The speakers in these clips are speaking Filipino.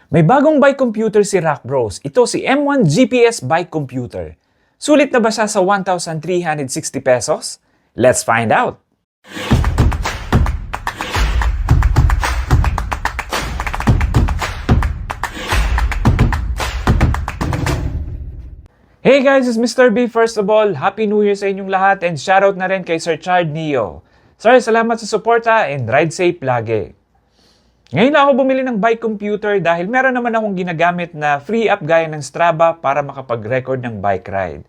May bagong bike computer si Rock Bros. Ito si M1 GPS Bike Computer. Sulit na ba siya sa 1,360 pesos? Let's find out! Hey guys, it's Mr. B. First of all, Happy New Year sa inyong lahat and shoutout na rin kay Sir Chard Neo. Sir, salamat sa suporta and ride safe lagi. Ngayon lang ako bumili ng bike computer dahil meron naman akong ginagamit na free app gaya ng Strava para makapag-record ng bike ride.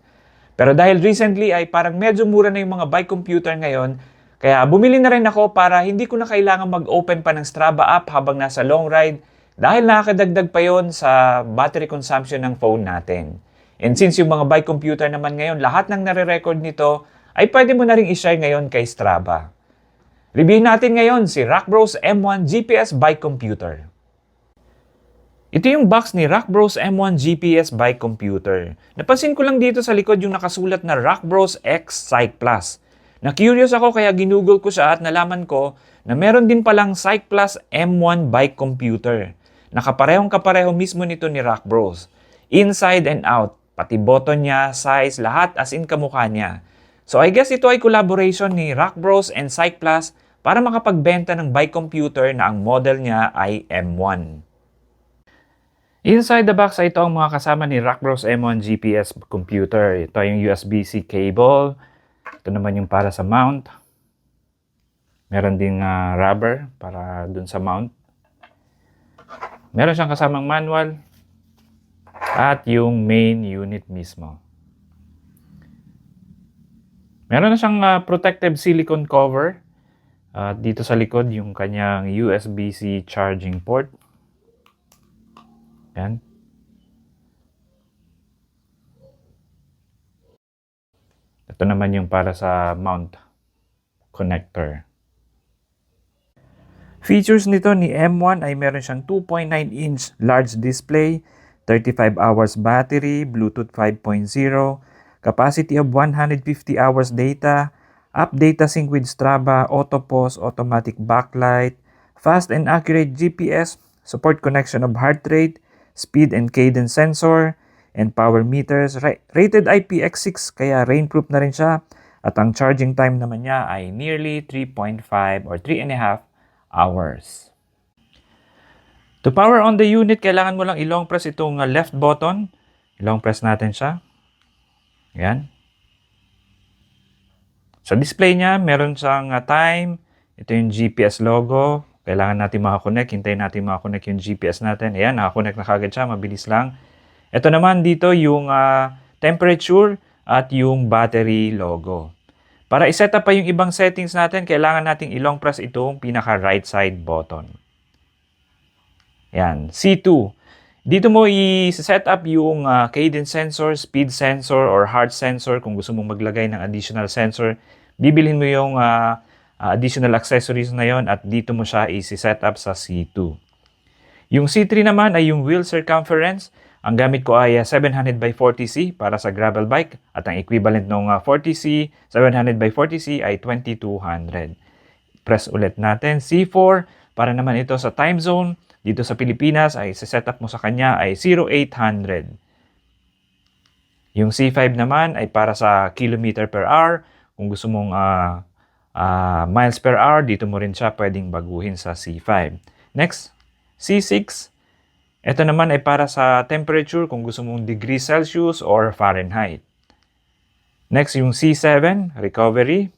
Pero dahil recently ay parang medyo mura na yung mga bike computer ngayon, kaya bumili na rin ako para hindi ko na kailangan mag-open pa ng Strava app habang nasa long ride dahil nakakadagdag pa yon sa battery consumption ng phone natin. And since yung mga bike computer naman ngayon, lahat ng nare-record nito ay pwede mo na rin i-share ngayon kay Strava. Review natin ngayon si Rock Bros M1 GPS Bike Computer. Ito yung box ni Rock Bros M1 GPS Bike Computer. Napansin ko lang dito sa likod yung nakasulat na Rock Bros X Cyc Plus. Na-curious ako kaya ginugol ko siya at nalaman ko na meron din palang Cyc Plus M1 Bike Computer. Nakaparehong-kapareho mismo nito ni Rock Bros. Inside and out, pati button niya, size, lahat as in kamukha niya. So I guess ito ay collaboration ni Rock Bros and Cyc Plus para makapagbenta ng bike computer na ang model niya ay M1. Inside the box ay ito ang mga kasama ni Rock Bros M1 GPS computer. Ito yung USB-C cable. Ito naman yung para sa mount. Meron ding rubber para dun sa mount. Meron siyang kasamang manual. At yung main unit mismo. Meron na siyang protective silicone cover. Dito sa likod, yung kanyang USB-C charging port. Yan. Ito naman yung para sa mount connector. Features nito ni M1 ay meron siyang 2.9-inch large display, 35 hours battery, Bluetooth 5.0, capacity of 150 hours data, app data sync with Strava, auto pause, automatic backlight, fast and accurate GPS, support connection of heart rate, speed and cadence sensor, and power meters. Rated IPX6 kaya rainproof na rin siya. At ang charging time naman niya ay nearly 3.5 or 3.5 hours. To power on the unit, kailangan mo lang i-long press itong left button. I-long press natin siya. Yan. Sa display niya, meron siyang time. Ito yung GPS logo. Kailangan natin makakonect. Hintayin natin makakonect yung GPS natin. Ayan, nakakonect na kagad siya. Mabilis lang. Ito naman dito yung temperature at yung battery logo. Para i-set up pa yung ibang settings natin, kailangan natin i-long press itong pinaka right side button. Yan, C2. Dito mo i-set up yung cadence sensor, speed sensor, or heart sensor kung gusto mong maglagay ng additional sensor. Bibilhin mo yung additional accessories na yon at dito mo siya i-set up sa C2. Yung C3 naman ay yung wheel circumference. Ang gamit ko ay 700 by 40C para sa gravel bike at ang equivalent ng 40C, 700 by 40C ay 2200. Press ulit natin. C4 para naman ito sa time zone. Dito sa Pilipinas ay set up mo sa kanya ay 0800. Yung C5 naman ay para sa kilometer per hour. Kung gusto mong miles per hour, dito mo rin siya pwedeng baguhin sa C5. Next, C6. Ito naman ay para sa temperature kung gusto mong degrees Celsius or Fahrenheit. Next, yung C7, recovery.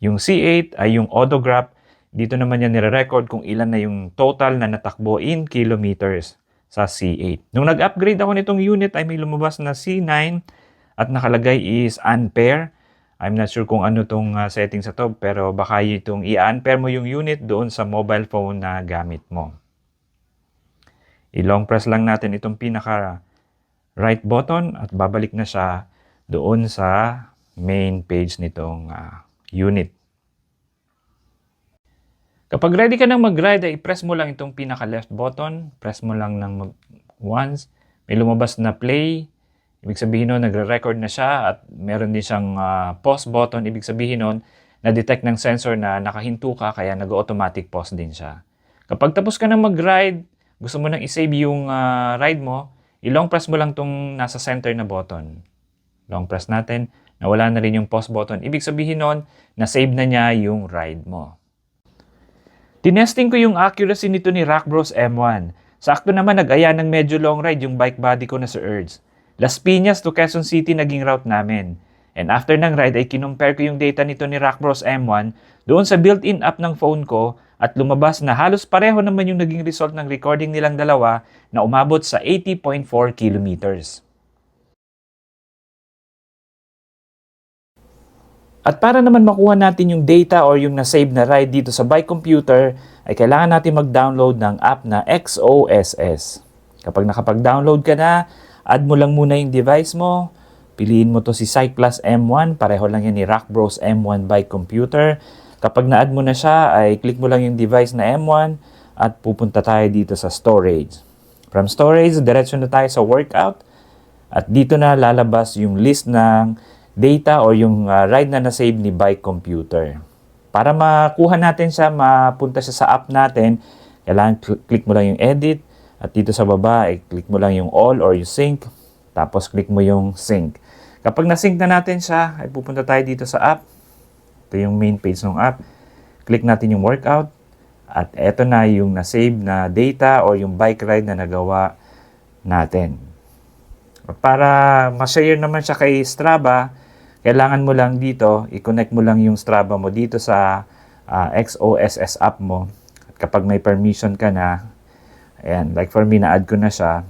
Yung C8 ay yung autograph. Dito naman yan nire-record kung ilan na yung total na natakbo in kilometers sa C8. Nung nag-upgrade ako nitong unit ay may lumabas na C9 at nakalagay is ampere. I'm not sure kung ano tong settings na to pero baka itong i-ampere mo yung unit doon sa mobile phone na gamit mo. I-long press lang natin itong pinaka right button at babalik na siya doon sa main page nitong unit. Kapag ready ka nang mag-ride, ay press mo lang itong pinaka-left button. Press mo lang ng once. May lumabas na play. Ibig sabihin nun, nagre-record na siya at meron din siyang pause button. Ibig sabihin nun, na-detect ng sensor na nakahinto ka kaya nag-automatic pause din siya. Kapag tapos ka nang mag-ride, gusto mo nang isave yung ride mo, i-long press mo lang tong nasa center na button. Long press natin, nawala na rin yung pause button. Ibig sabihin nun, na-save na niya yung ride mo. Tinesting ko yung accuracy nito ni Rock Bros M1. Sakto naman nag-aya ng medyo long ride yung bike body ko na sa Urge. Las Piñas to Quezon City naging route namin. And after ng ride ay kinumpare ko yung data nito ni Rock Bros M1 doon sa built-in app ng phone ko at lumabas na halos pareho naman yung naging result ng recording nilang dalawa na umabot sa 80.4 kilometers. At para naman makuha natin yung data or yung na-save na ride dito sa bike computer, ay kailangan natin mag-download ng app na XOSS. Kapag nakapag-download ka na, add mo lang muna yung device mo, piliin mo to si Cycplus M1, pareho lang yan ni Rock Bros M1 bike computer. Kapag na-add mo na siya, ay click mo lang yung device na M1 at pupunta tayo dito sa storage. From storage, diretso na tayo sa workout at dito na lalabas yung list ng data or yung ride na na-save ni bike computer. Para makuha natin siya, mapunta siya sa app natin, kailangan click mo lang yung edit at dito sa baba, click mo lang yung all or yung sync, tapos click mo yung sync. Kapag na-sync na natin siya, ay pupunta tayo dito sa app. Ito yung main page ng app. Click natin yung workout at eto na yung na-save na data or yung bike ride na nagawa natin. Para ma-share naman siya kay Strava, kailangan mo lang dito, i-connect mo lang yung Strava mo dito sa XOSS app mo. At kapag may permission ka na, ayan, like for me, na-add ko na siya.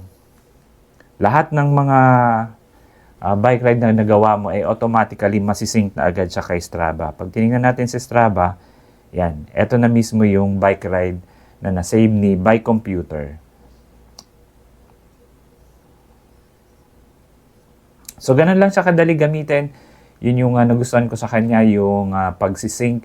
Lahat ng mga bike ride na nagawa mo ay automatically masisync na agad siya kay Strava. Pag tinignan natin si Strava, yan, eto na mismo yung bike ride na na-save ni bike computer. So, ganun lang siya kadali gamitin. Yun yung nagustuhan ko sa kanya, yung pagsisync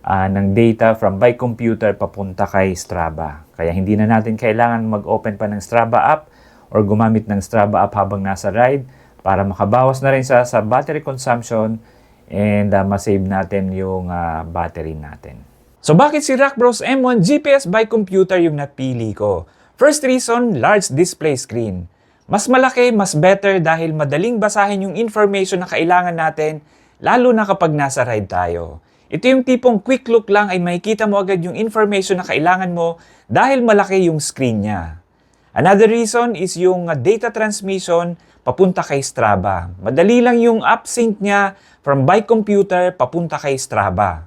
ng data from bike computer papunta kay Strava. Kaya hindi na natin kailangan mag-open pa ng Strava app or gumamit ng Strava app habang nasa ride para makabawas na rin sa battery consumption and masave natin yung battery natin. So bakit si Rock Bros M1 GPS bike computer yung napili ko? First reason, large display screen. Mas malaki, mas better dahil madaling basahin yung information na kailangan natin, lalo na kapag nasa ride tayo. Ito yung tipong quick look lang ay makikita mo agad yung information na kailangan mo dahil malaki yung screen niya. Another reason is yung data transmission papunta kay Strava. Madali lang yung app sync niya from bike computer papunta kay Strava.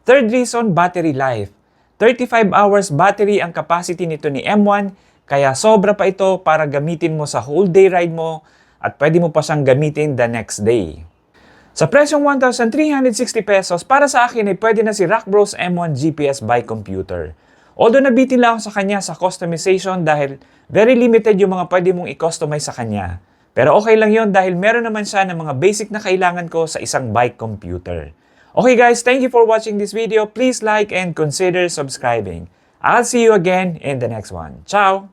Third reason, battery life. 35 hours battery ang capacity nito ni M1, kaya sobra pa ito para gamitin mo sa whole day ride mo at pwede mo pa siyang gamitin the next day. Sa presyong 1,360 pesos, para sa akin ay pwede na si Rock Bros M1 GPS bike computer. Although nabitin lang ako sa kanya sa customization dahil very limited yung mga pwede mong i-customize sa kanya. Pero okay lang yon dahil meron naman siya ng mga basic na kailangan ko sa isang bike computer. Okay guys, thank you for watching this video. Please like and consider subscribing. I'll see you again in the next one. Ciao!